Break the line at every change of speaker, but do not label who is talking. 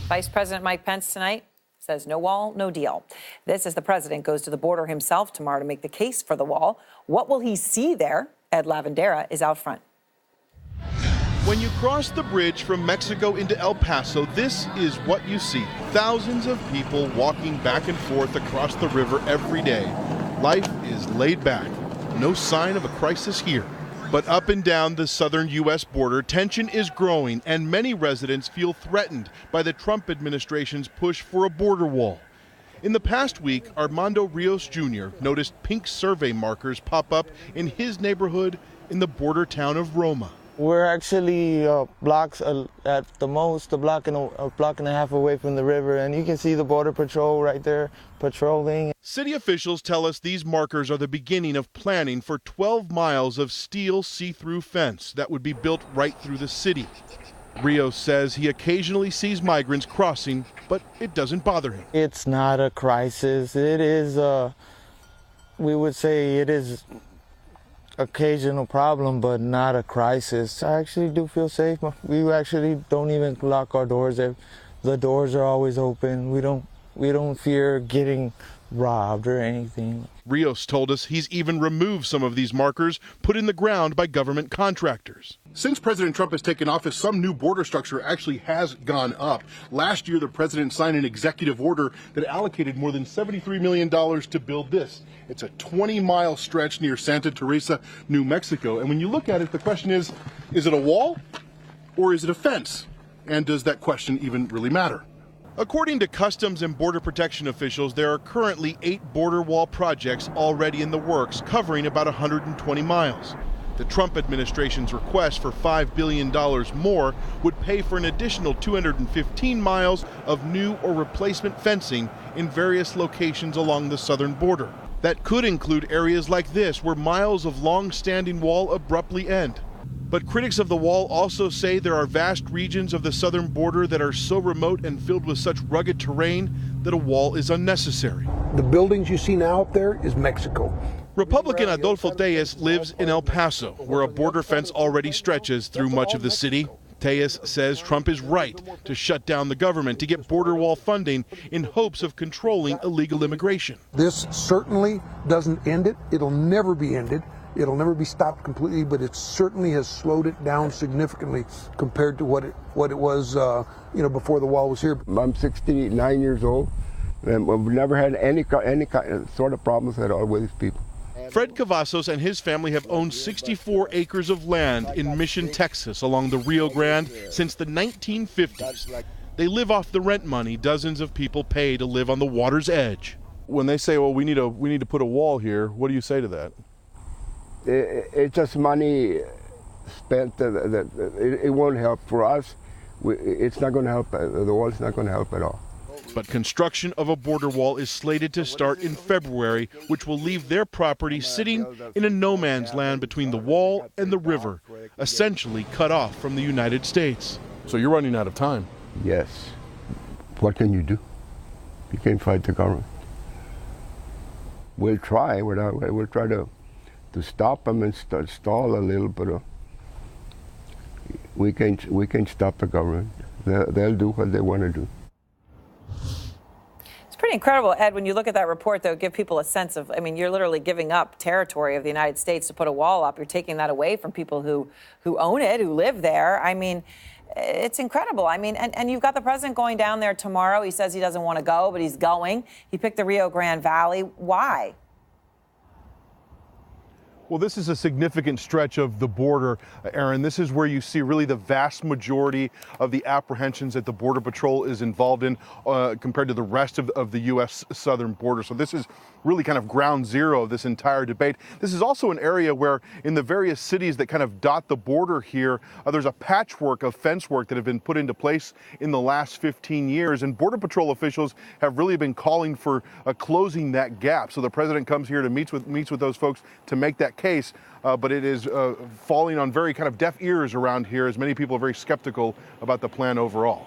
Vice President Mike Pence tonight says no wall, no deal. This as the president goes to the border himself tomorrow to make the case for the wall. What will he see there? Ed Lavandera is out front.
When you cross the bridge from Mexico into El Paso, this is what you see. Thousands of people walking back and forth across the river every day. Life is laid back. No sign of a crisis here. But up and down the southern U.S. border, tension is growing, and many residents feel threatened by the Trump administration's push for a border wall. In the past week, Armando Rios Jr. noticed pink survey markers pop up in his neighborhood in the border town of Roma.
We're actually blocks at the most, a block and a half away from the river, and you can see the Border Patrol right there patrolling.
City officials tell us these markers are the beginning of planning for 12 miles of steel see-through fence that would be built right through the city. Rios says he occasionally sees migrants crossing, but it doesn't bother him.
It's not a crisis. It is, we would say it is occasional problem, but not a crisis. I actually do feel safe. We actually don't even lock our doors. The doors are always open. We don't fear getting robbed or anything.
Rios told us he's even removed some of these markers put in the ground by government contractors.
Since President Trump has taken office, some new border structure actually has gone up. Last year, the president signed an executive order that allocated more than $73 million to build this. It's a 20-mile stretch near Santa Teresa, New Mexico. And when you look at it, the question is it a wall or is it a fence? And does that question even really matter?
According to Customs and Border Protection officials, there are currently 8 border wall projects already in the works, covering about 120 miles. The Trump administration's request for $5 billion more would pay for an additional 215 miles of new or replacement fencing in various locations along the southern border. That could include areas like this, where miles of long-standing wall abruptly end. But critics of the wall also say there are vast regions of the southern border that are so remote and filled with such rugged terrain that a wall is unnecessary.
The buildings you see now up there is Mexico.
Republican Adolfo Tellez lives in El Paso, where a border fence already stretches through much of the city. Tellez says Trump is right to shut down the government to get border wall funding in hopes of controlling illegal immigration.
This certainly doesn't end it. It'll never be ended. It'll never be stopped completely, but it certainly has slowed it down significantly compared to what it was, before the wall was here.
I'm 69 years old, and we've never had any sort of problems at all with these people.
Fred Cavazos and his family have owned 64 acres of land in Mission, Texas, along the Rio Grande since the 1950s. They live off the rent money dozens of people pay to live on the water's edge.
When they say, well, we need to put a wall here, what do you say to that?
It's just money spent. It won't help for us. It's not going to help. The wall is not going to help at all.
But construction of a border wall is slated to start in February, which will leave their property sitting in a no man's land between the wall and the river, essentially cut off from the United States.
So you're running out of time.
Yes. What can you do? You can't fight the government. We'll try. We'll try to stop them and stall a little, but we can stop the government. They'll do what they want to do.
It's pretty incredible, Ed, when you look at that report, though, give people a sense of, you're literally giving up territory of the United States to put a wall up. You're taking that away from people who own it, who live there. It's incredible. And you've got the president going down there tomorrow. He says he doesn't want to go, but he's going. He picked the Rio Grande Valley. Why?
Well, this is a significant stretch of the border, Aaron. This is where you see really the vast majority of the apprehensions that the Border Patrol is involved in compared to the rest of the U.S. southern border. So this is really kind of ground zero of this entire debate. This is also an area where in the various cities that kind of dot the border here, there's a patchwork of fence work that have been put into place in the last 15 years. And Border Patrol officials have really been calling for closing that gap. So the president comes here to meets with those folks to make that case, but it is falling on very kind of deaf ears around here, as many people are very skeptical about the plan overall.